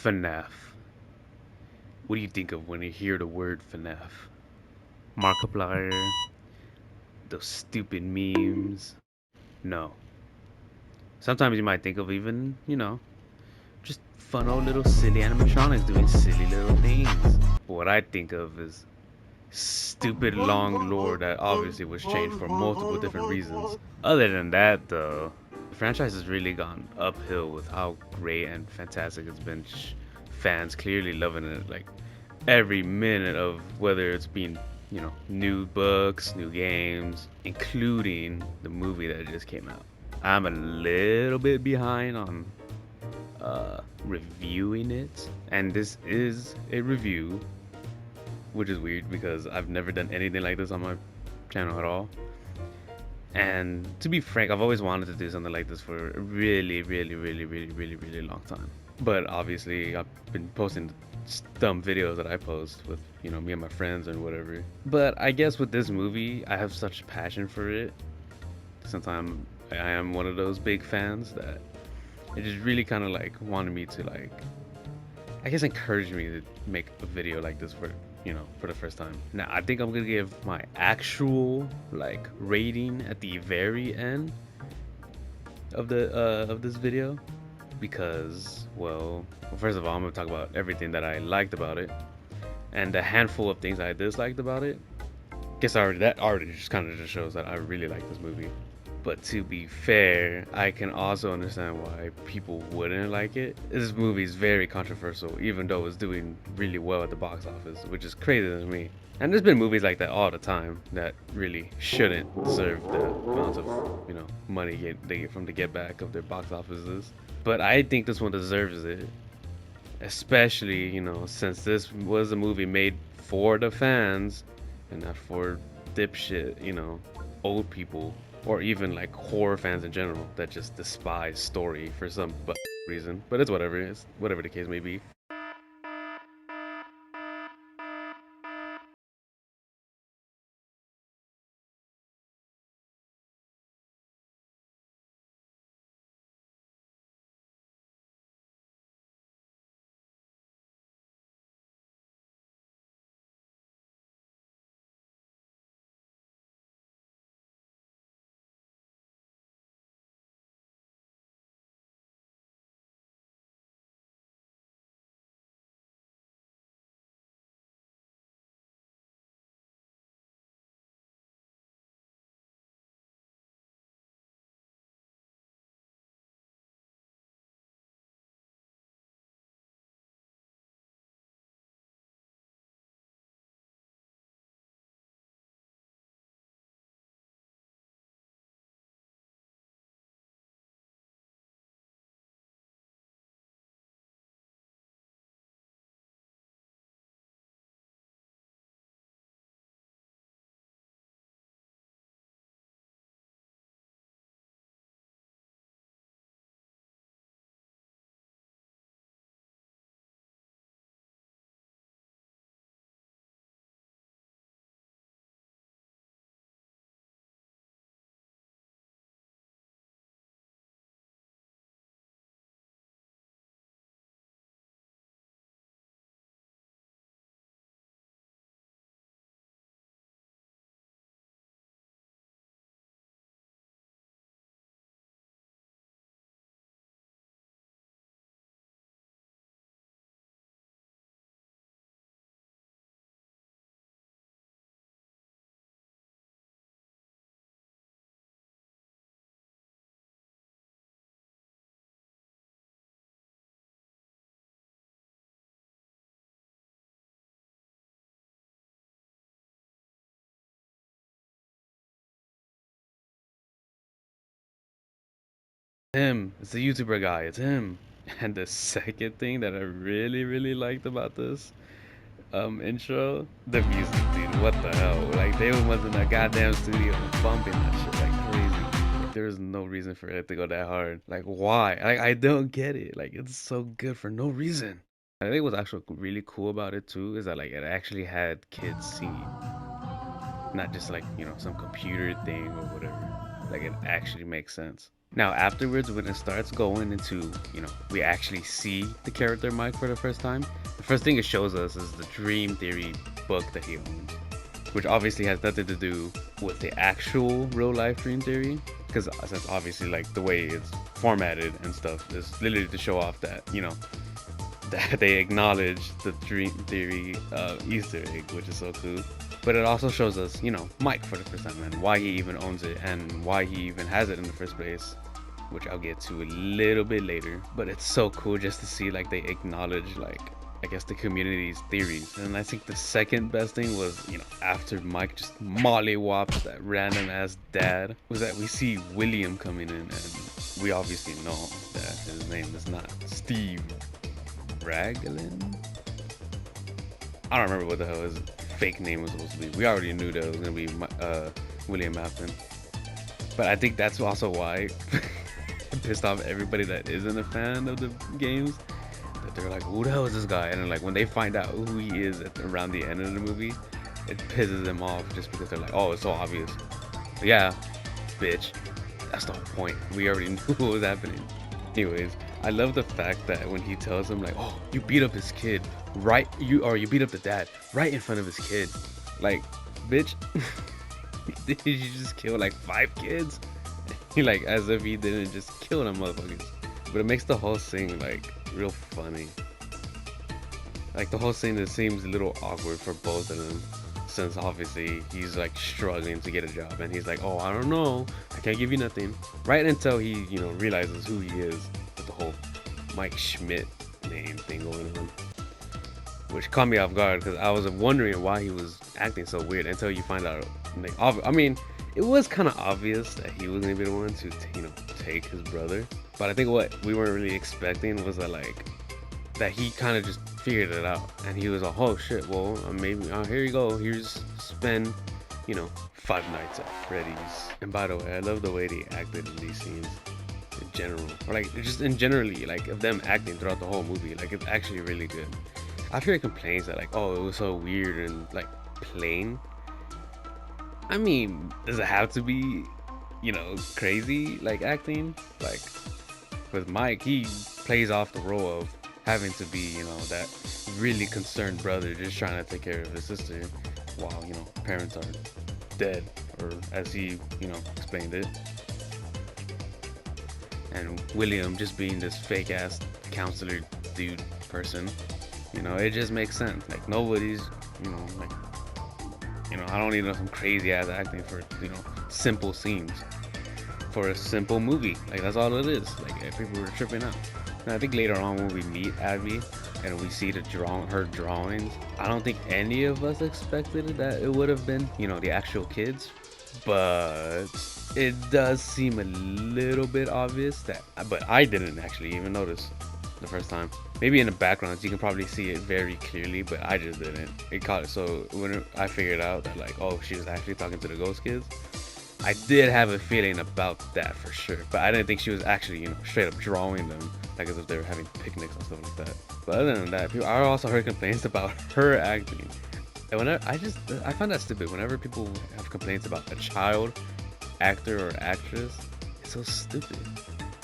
FNAF. What do you think of when you hear the word FNAF? Markiplier, those stupid memes. No. Sometimes you might think of even, just fun old little silly animatronics doing silly little things. But what I think of is stupid long lore that obviously was changed for multiple different reasons. Other than that, though, the franchise has really gone uphill with how great and fantastic it's been. Fans clearly loving it, like every minute of whether it's been, new books, new games, including the movie that just came out. I'm a little bit behind on reviewing it, and this is a review, which is weird because I've never done anything like this on my channel at all. And to be frank, I've always wanted to do something like this for a really, really, really, really, really, really long time. But obviously, I've been posting dumb videos that I post with, me and my friends and whatever. But I guess with this movie, I have such passion for it. Sometimes I am one of those big fans that it just really kind of like wanted me to like, I guess, encourage me to make a video like this for the first time. Now, I think I'm gonna give my actual like rating at the very end of this video because, well, first of all, I'm gonna talk about everything that I liked about it and the handful of things I disliked about it. Guess that already just kind of just shows that I really like this movie. But to be fair, I can also understand why people wouldn't like it. This movie is very controversial, even though it's doing really well at the box office, which is crazy to me. And there's been movies like that all the time that really shouldn't deserve the amount of, money they get from the get back of their box offices. But I think this one deserves it, especially, since this was a movie made for the fans and not for dipshit, old people, or even like horror fans in general that just despise story for some reason. But it's whatever the case may be. It's the YouTuber guy. It's him. And the second thing that I really, really liked about this intro, the music, dude. What the hell? Like they was in a goddamn studio bumping that shit like crazy. Like there's no reason for it to go that hard. Like why? Like I don't get it. Like it's so good for no reason. I think what's actually really cool about it too is that like it actually had kids singing, not just like some computer thing or whatever. Like it actually makes sense. Now afterwards, when it starts going into, we actually see the character Mike for the first time, the first thing it shows us is the Dream Theory book that he owns, which obviously has nothing to do with the actual real life Dream Theory, because that's obviously like the way it's formatted and stuff is literally to show off that, that they acknowledge the Dream Theory Easter egg, which is so cool. But it also shows us, Mike for the first time and why he even owns it and why he even has it in the first place, which I'll get to a little bit later. But it's so cool just to see like they acknowledge like, I guess, the community's theories. And I think the second best thing was, after Mike just mollywops that random ass dad, was that we see William coming in, and we obviously know that his name is not Steve Raglan. I don't remember what the hell his fake name was supposed to be. We already knew that it was gonna be William Afton. But I think that's also why it pissed off everybody that isn't a fan of the games. That they're like, who the hell is this guy? And then like when they find out who he is around the end of the movie, it pisses them off just because they're like, oh, it's so obvious. But yeah, bitch. That's the whole point. We already knew what was happening. Anyways, I love the fact that when he tells him like, oh, you beat up his kid, right? You beat up the dad right in front of his kid. Like, bitch, did you just kill like 5 kids? Like, as if he didn't just kill them motherfuckers. But it makes the whole thing like real funny. Like the whole scene, it seems a little awkward for both of them, since obviously he's like struggling to get a job and he's like, oh, I don't know, I can't give you nothing, right until he realizes who he is with the whole Mike Schmidt name thing going on, which caught me off guard because I was wondering why he was acting so weird until you find out. Like, I mean, it was kind of obvious that he was gonna be the one to take his brother, but I think what we weren't really expecting was that he kind of just figured it out and he was like, oh shit, well, maybe here you go, here's spend 5 nights at Freddy's. And by the way, I love the way they acted in these scenes in general, or like just in generally, like of them acting throughout the whole movie. Like, it's actually really good. I've heard complaints that like, oh, it was so weird and like plain. I mean, does it have to be crazy like acting? Like with Mike, he plays off the role of having to be that really concerned brother just trying to take care of his sister while parents are dead, or as he explained it. And William just being this fake ass counselor dude person, it just makes sense. Like nobody's like I don't need some crazy ass acting for simple scenes for a simple movie. Like, that's all it is. Like, people were tripping out. And I think later on when we meet Abby and we see her drawings, I don't think any of us expected that it would have been the actual kids, but it does seem a little bit obvious but I didn't actually even notice the first time. Maybe in the backgrounds you can probably see it very clearly, but I just didn't. It caught it. So when I figured out that like, oh, she was actually talking to the ghost kids, I did have a feeling about that for sure, but I didn't think she was actually straight up drawing them like as if they were having picnics and stuff like that. But other than that, I also heard complaints about her acting, and whenever I find that stupid. Whenever people have complaints about a child actor or actress, it's so stupid.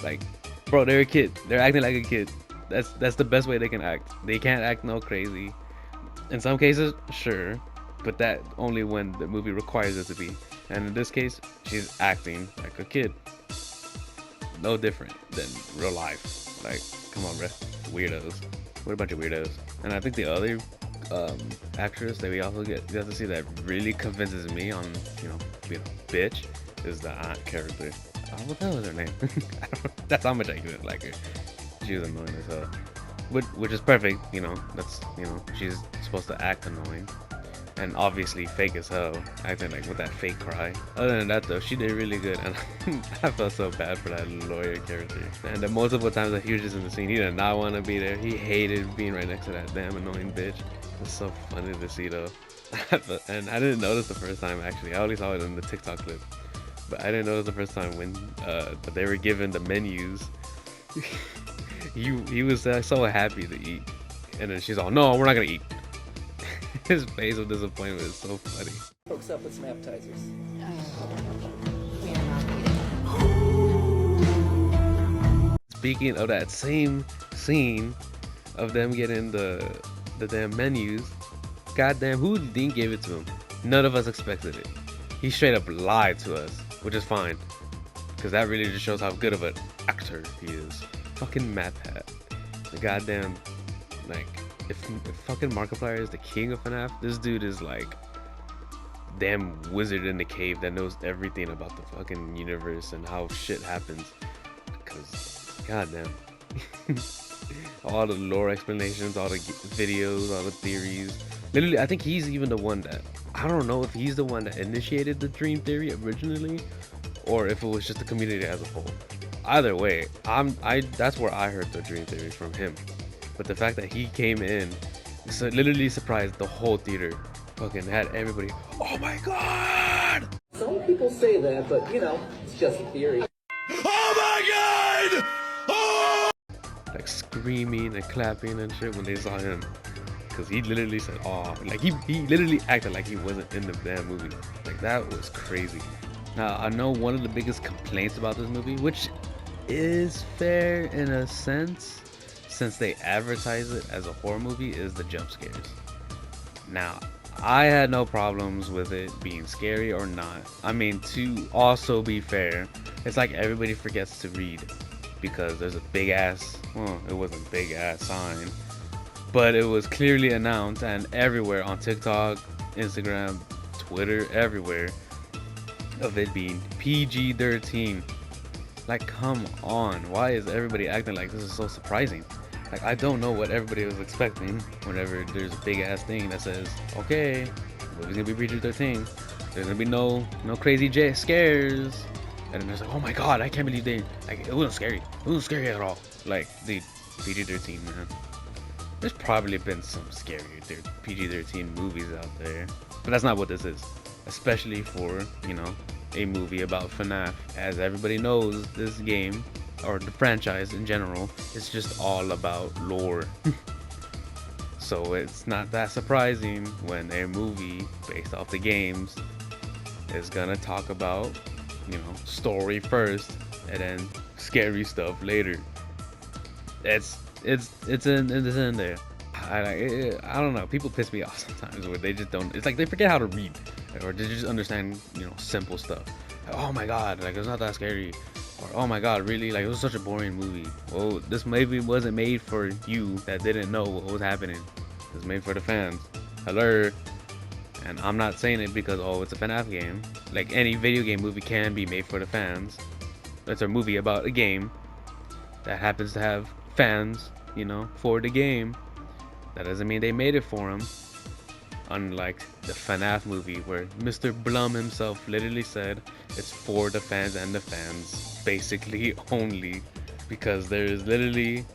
Like, bro, they're a kid. They're acting like a kid. That's the best way they can act. They can't act no crazy. In some cases, sure, but that only when the movie requires it to be. And in this case, she's acting like a kid. No different than real life. Like, come on, bruh. Weirdos. What a bunch of weirdos. And I think the other actress that we also get to see that really convinces me on, being a bitch is the aunt character. What the hell is her name? That's how much I didn't like her. She was annoying as hell. Which is perfect, that's, she's supposed to act annoying. And obviously fake as hell, acting like with that fake cry. Other than that though, she did really good, and I felt so bad for that lawyer character. And the multiple times that he was just in the scene, he did not want to be there. He hated being right next to that damn annoying bitch. It's so funny to see though. And I didn't notice the first time actually. I only saw it in the TikTok clip. But I didn't notice the first time when they were given the menus. he was so happy to eat. And then she's all, no, we're not gonna eat. His face of disappointment is so funny. Folks up with some appetizers. We are not eating. speaking of that same scene of them getting the damn menus, goddamn, who didn't give it to him? None of us expected it. He straight up lied to us, which is fine, because that really just shows how good of an actor he is. Fucking Matt Pat. The goddamn, like, if fucking Markiplier is the king of FNAF, this dude is like damn wizard in the cave that knows everything about the fucking universe and how shit happens. Because, goddamn. All the lore explanations, all the videos, all the theories. Literally, I think he's even the one that, I don't know if he's the one that initiated the dream theory originally, or if it was just the community as a whole. Either way, that's where I heard the dream theory from him. But the fact that he came in, so literally surprised the whole theater. Fucking had everybody, oh my god! Some people say that, but you know, it's just a theory. Oh my god! Oh! Like screaming and clapping and shit when they saw him. Cause he literally said, oh, like he literally acted like he wasn't in the damn movie. Like that was crazy. Now I know one of the biggest complaints about this movie, which is fair in a sense, since they advertise it as a horror movie, is the jump scares. Now, I had no problems with it being scary or not. I mean, to also be fair, it's like everybody forgets to read because there's a big ass, well, it wasn't a big ass sign, but it was clearly announced and everywhere on TikTok, Instagram, Twitter, everywhere, of it being PG-13. Like, come on, why is everybody acting like this is so surprising? Like, I don't know what everybody was expecting whenever there's a big ass thing that says, okay, movie's gonna be PG-13. There's gonna be no crazy scares. And then there's like, oh my god, I can't believe they, like, it wasn't scary. It wasn't scary at all. Like, dude, PG-13, man. There's probably been some scarier PG-13 movies out there. But that's not what this is. Especially for, you know, a movie about FNAF. As everybody knows, this game, or the franchise in general, is just all about lore. So it's not that surprising when a movie based off the games is gonna talk about, you know, story first and then scary stuff later. It's in there. I don't know. People piss me off sometimes where they just don't. It's like they forget how to read, or they just understand, you know, simple stuff. Like, oh my god, like it's not that scary. Or, oh my god, really? Like, it was such a boring movie. Well, this movie wasn't made for you that didn't know what was happening. It was made for the fans. Hello. And I'm not saying it because, oh, it's a FNAF game. Like, any video game movie can be made for the fans. It's a movie about a game that happens to have fans, you know, for the game. That doesn't mean they made it for them. Unlike the FNAF movie where Mr. Blum himself literally said it's for the fans and the fans basically only, because there is literally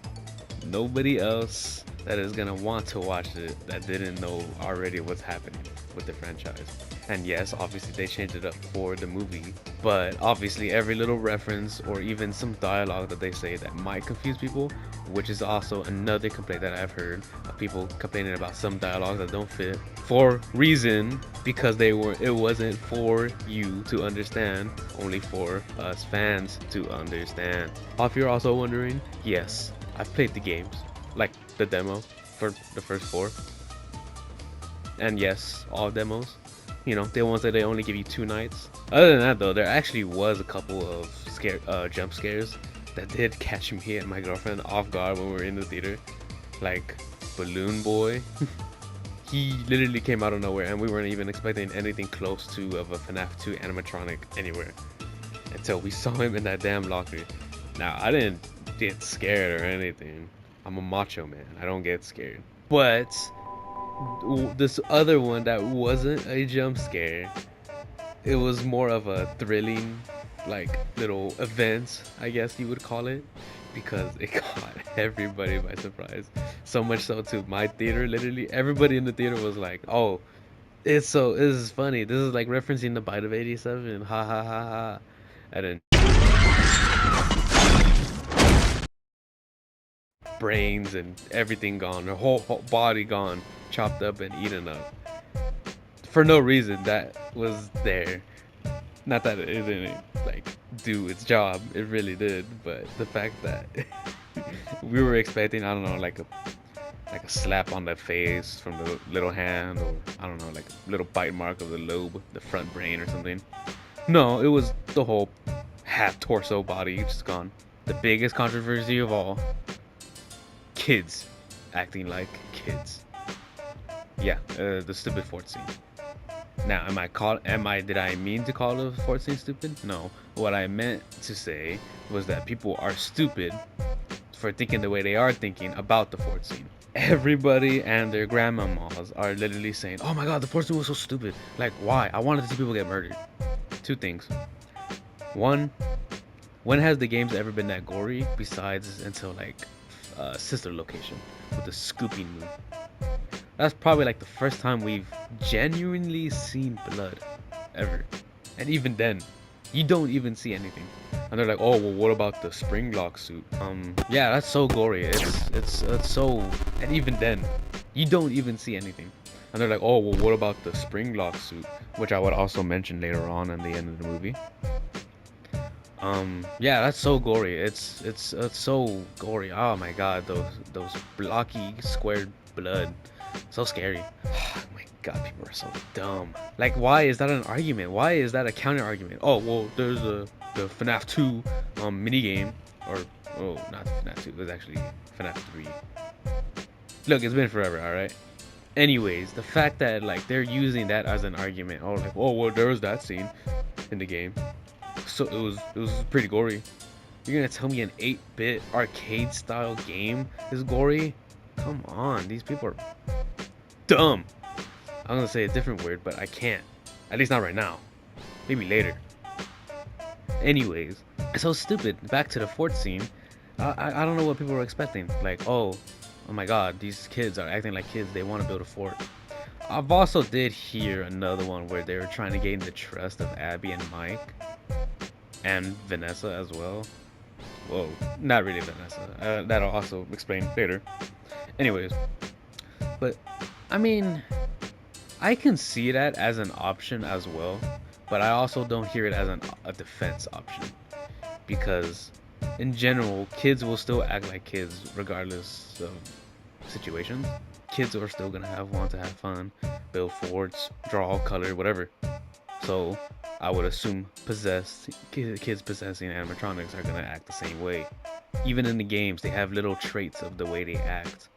nobody else that is gonna want to watch it that didn't know already what's happening with the franchise. And yes, obviously they changed it up for the movie, but obviously every little reference or even some dialogue that they say that might confuse people, which is also another complaint that I've heard of people complaining about some dialogue that don't fit for reason, because it wasn't for you to understand, only for us fans to understand. If you're also wondering, yes, I've played the games, like the demo for the first 4. And yes, all demos, you know, the ones that they only give you 2 nights. Other than that though, there actually was a couple of jump scares that did catch me and my girlfriend off guard when we were in the theater. Like Balloon Boy. He literally came out of nowhere and we weren't even expecting anything close to of a FNAF 2 animatronic anywhere until we saw him in that damn locker. Now, I didn't get scared or anything. I'm a macho man. I don't get scared. But this other one that wasn't a jump scare, it was more of a thrilling, like, little event, I guess you would call it, because it caught everybody by surprise. So much so to my theater, literally everybody in the theater was like, oh, this is funny, this is like referencing the Bite of 87, ha ha ha ha. And then brains and everything gone, their whole body gone, chopped up and eaten up for no reason that was there. Not that it didn't like do its job. It really did. But the fact that we were expecting, I don't know, like a slap on the face from the little hand, or I don't know, like a little bite mark of the lobe, the front brain or something. No, it was the whole half torso body just gone. The biggest controversy of all, kids acting like kids. Yeah, the stupid fort scene. Now, did I mean to call the fort scene stupid? No. What I meant to say was that people are stupid for thinking the way they are thinking about the fort scene. Everybody and their grandmamas are literally saying, "Oh my god, the fort scene was so stupid. Like, why? I wanted to see people get murdered." Two things. One, when has the games ever been that gory besides until like Sister Location with the scooping move? That's probably like the first time we've genuinely seen blood ever. And even then, you don't even see anything. And they're like, "Oh, well, what about the spring lock suit?" Yeah, that's so gory. It's so, and even then, you don't even see anything. And they're like, "Oh, well, what about the spring lock suit?" Which I would also mention later on in the end of the movie. Yeah, that's so gory. It's so gory. Oh my god, those blocky squared blood, so scary. Oh my god, people are so dumb. Like, why is that an argument? Why is that a counter argument? Oh well, there's the FNAF 2 mini game, or oh, not FNAF 2. It was actually FNAF 3. Look, it's been forever. All right. Anyways, the fact that like they're using that as an argument, oh like, oh well, there was that scene in the game. So it was pretty gory. You're gonna tell me an 8-bit arcade style game is gory? Come on, these people are dumb. I'm gonna say a different word, but I can't. At least not right now. Maybe later. Anyways, it's so stupid. Back to the fort scene. I don't know what people were expecting. Like, oh my god, these kids are acting like kids. They want to build a fort. I've also did hear another one where they were trying to gain the trust of Abby and Mike. And Vanessa as well. Whoa, not really Vanessa. That'll also explain later. Anyways, but I mean, I can see that as an option as well, but I also don't hear it as a defense option, because in general, kids will still act like kids regardless of situations. Kids are still gonna want to have fun, build forts, draw, color, whatever. So I would assume kids possessing animatronics are gonna act the same way. Even in the games, they have little traits of the way they act,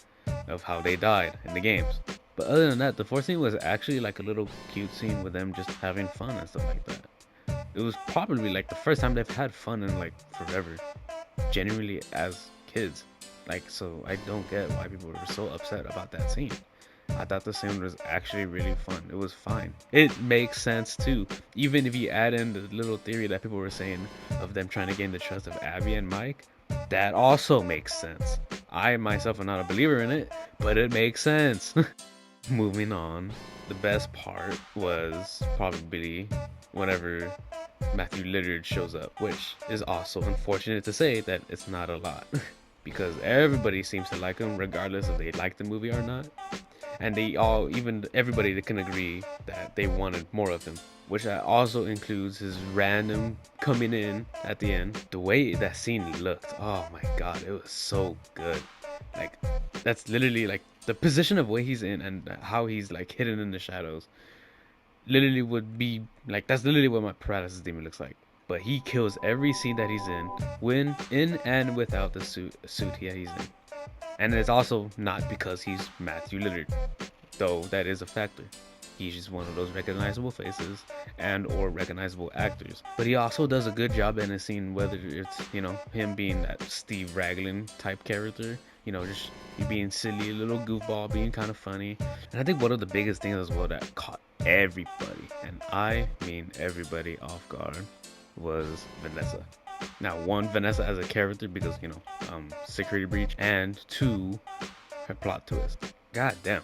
of how they died in the games. But other than that, the fourth scene was actually like a little cute scene with them just having fun and stuff like that. It was probably like the first time they've had fun in like forever, genuinely as kids. Like, so I don't get why people were so upset about that scene. I thought the scene was actually really fun. It was fine. It makes sense too. Even if you add in the little theory that people were saying of them trying to gain the trust of Abby and Mike, that also makes sense. I myself am not a believer in it, but it makes sense. Moving on, the best part was probably whenever Matthew Lillard shows up, which is also unfortunate to say that it's not a lot. Because everybody seems to like him regardless if they like the movie or not. And everybody that can agree that they wanted more of him, which also includes his random coming in at the end. The way that scene looked, oh my god, it was so good. Like, that's literally like the position of where he's in and how he's like hidden in the shadows. Literally would be like, that's literally what my paralysis demon looks like. But he kills every scene that he's in and without the suit he's in. And it's also not because he's Matthew Lillard, though that is a factor. He's just one of those recognizable faces and or recognizable actors. But he also does a good job in a scene, whether it's, him being that Steve Raglan type character, just being silly, a little goofball, being kind of funny. And I think one of the biggest things as well that caught everybody, and I mean everybody, off guard was Vanessa. Now, one, Vanessa as a character because, security breach, and two, her plot twist. God damn.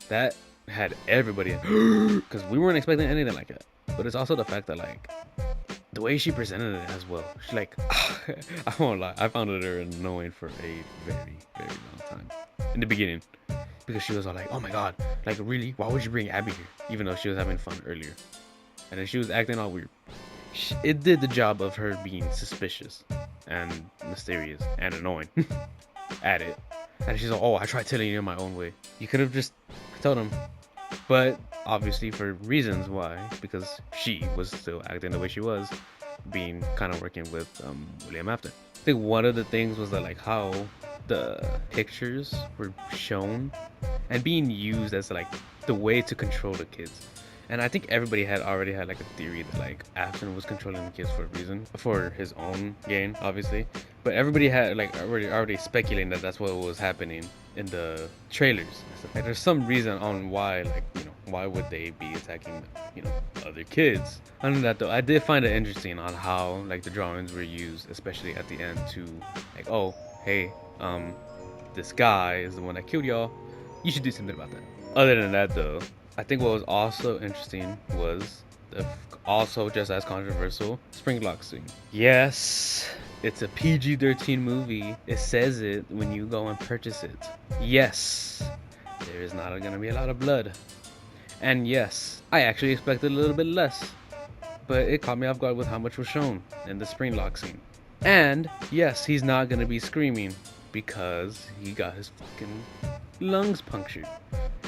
That had everybody because we weren't expecting anything like that. But it's also the fact that, like, the way she presented it as well. She, like, I won't lie, I found her annoying for a very, very long time. In the beginning. Because she was all like, oh my god, like, really? Why would you bring Abby here? Even though she was having fun earlier. And then she was acting all weird. it did the job of her being suspicious and mysterious and annoying at it. And she's like, oh, I tried telling you in my own way. You could have just told him. But obviously for reasons why, because she was still acting the way she was, being kind of working with William Afton. I think one of the things was that like how the pictures were shown and being used as like the way to control the kids. And I think everybody had already had like a theory that like Afton was controlling the kids for a reason, for his own gain, obviously. But everybody had like already speculating that that's what was happening in the trailers. Like there's some reason on why, like, you know, why would they be attacking, you know, other kids? Other than that though, I did find it interesting on how like the drawings were used, especially at the end, to like, oh, hey, this guy is the one that killed y'all. You should do something about that. Other than that though, I think what was also interesting was the also just as controversial spring lock scene. Yes, it's a PG-13 movie. It says it when you go and purchase it. Yes, there is not gonna be a lot of blood. And yes, I actually expected a little bit less, but it caught me off guard with how much was shown in the spring lock scene. And yes, he's not gonna be screaming because he got his fucking lungs punctured.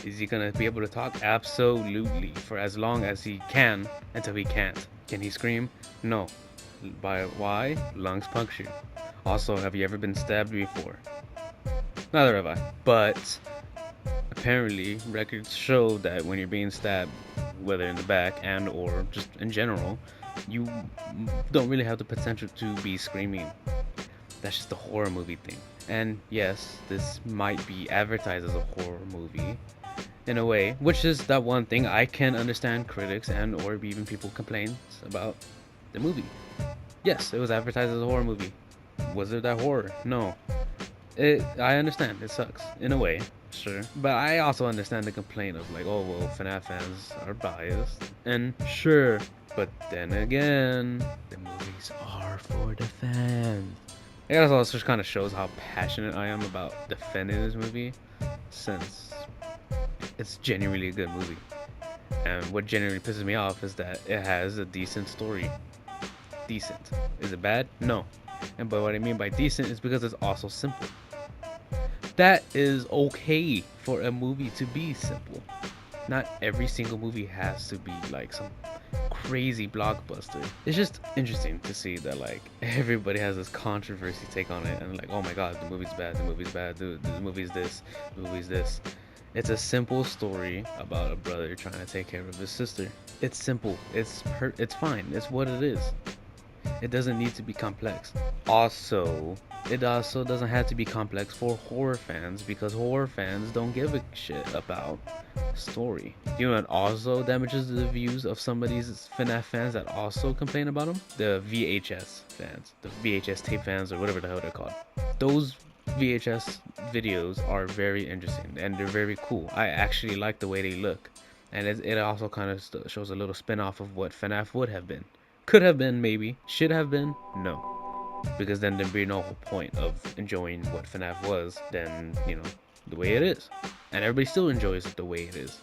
Is he gonna be able to talk? Absolutely, for as long as he can, until he can't. Can he scream? No. Why? Lungs punctured. Also, have you ever been stabbed before? Neither have I. But apparently, records show that when you're being stabbed, whether in the back and or just in general, you don't really have the potential to be screaming. That's just a horror movie thing. And yes, this might be advertised as a horror movie in a way, which is that one thing I can understand critics and or even people complain about the movie. Yes, it was advertised as a horror movie. Was it that horror? No. I understand it sucks in a way, sure, but I also understand the complaint of like, oh well, FNAF fans are biased, and sure, but then again, the movies are for the fans. I guess also just kind of shows how passionate I am about defending this movie, since it's genuinely a good movie. And what genuinely pisses me off is that it has a decent story. Decent. Is it bad? No. And but what I mean by decent is because it's also simple. That is okay for a movie to be simple. Not every single movie has to be like some crazy blockbuster. It's just interesting to see that like everybody has this controversy take on it, and like, oh my god, the movie's bad, the movie's bad, the movie's this, the movie's this. It's a simple story about a brother trying to take care of his sister. It's simple. It's fine. It's what it is. It doesn't need to be complex. It also doesn't have to be complex for horror fans, because horror fans don't give a shit about story. You know what also damages the views of some of these FNAF fans that also complain about them? The VHS fans. The VHS tape fans, or whatever the hell they're called. Those VHS videos are very interesting and they're very cool. I actually like the way they look. And it also kind of shows a little spin-off of what FNAF would have been. Could have been, maybe. Should have been? No. Because then there'd be no whole point of enjoying what FNAF was than, you know, the way it is. And everybody still enjoys it the way it is.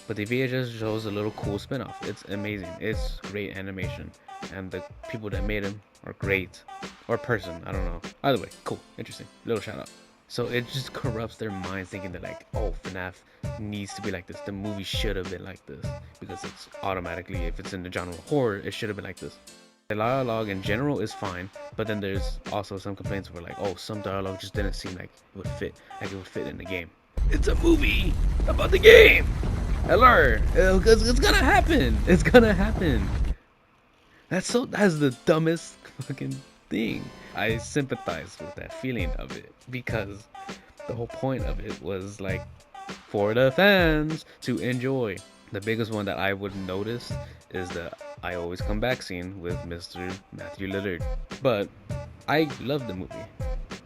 But the VHS shows a little cool spin-off. It's amazing. It's great animation. And the people that made them are great. Or person, I don't know. Either way, cool, interesting. Little shout out. So it just corrupts their minds thinking that like, oh, FNAF needs to be like this. The movie should have been like this. Because it's automatically, if it's in the genre of horror, it should have been like this. The dialogue in general is fine, but then there's also some complaints where like, oh, some dialogue just didn't seem like it would fit. Like it would fit in the game. It's a movie about the game! Hello! It's gonna happen! It's gonna happen! That's the dumbest fucking thing. I sympathize with that feeling of it, because the whole point of it was like for the fans to enjoy. The biggest one that I would notice is the I Always Come Back scene with Mr. Matthew Lillard. But I love the movie.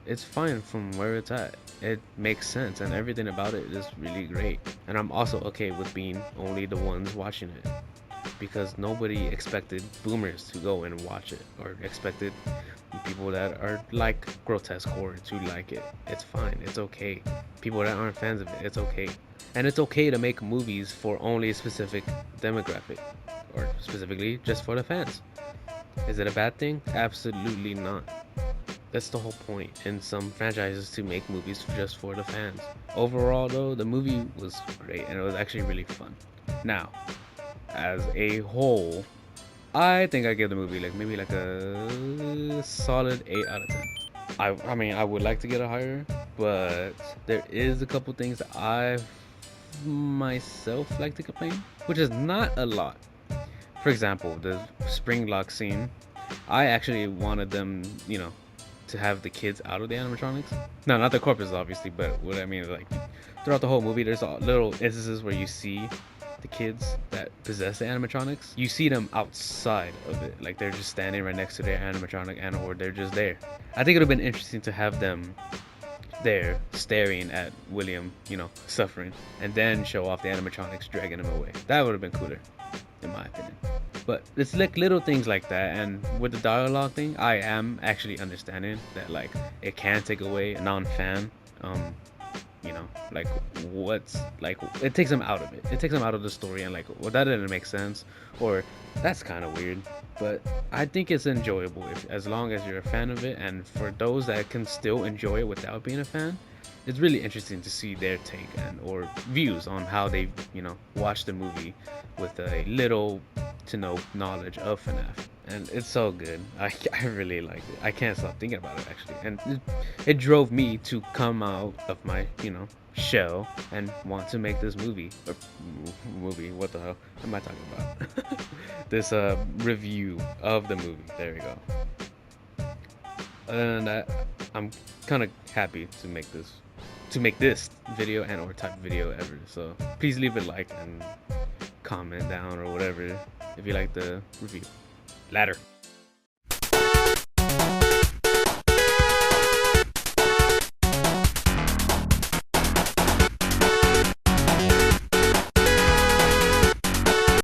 It's fine from where it's at. It makes sense and everything about it is really great. And I'm also okay with being only the ones watching it, because nobody expected boomers to go and watch it, or expected people that are like grotesque horror to like it. It's fine. It's okay. People that aren't fans of it, it's okay. And it's okay to make movies for only a specific demographic. or specifically just for the fans. Is it a bad thing? Absolutely not. That's the whole point in some franchises, to make movies just for the fans. Overall though, the movie was great and it was actually really fun. Now, as a whole, I think I give the movie like maybe like a solid 8 out of 10. I mean, I would like to get a higher, but there is a couple things that I myself like to complain, which is not a lot. For example, the spring lock scene. I actually wanted them, to have the kids out of the animatronics. No, not the corpses, obviously, but what I mean is, like, throughout the whole movie, there's little instances where you see the kids that possess the animatronics. You see them outside of it, like they're just standing right next to their animatronic, and or they're just there. I think it would have been interesting to have them there staring at William, suffering, and then show off the animatronics dragging him away. That would have been cooler, in my opinion. But it's like little things like that, and with the dialogue thing, I am actually understanding that, like, it can take away a non-fan, like, what's, like, it takes them out of it. It takes them out of the story, and like, well, that didn't make sense, or that's kind of weird. But I think it's enjoyable as long as you're a fan of it, and for those that can still enjoy it without being a fan, it's really interesting to see their take and or views on how they, watch the movie with a little to no knowledge of FNAF. And it's so good. I really liked it. I can't stop thinking about it, actually. And it drove me to come out of my, shell and want to make this movie. What the hell am I talking about? This review of the movie. There we go. And I'm kind of happy to make this video and or type of video ever. So please leave a like and comment down or whatever if you like the review. Later.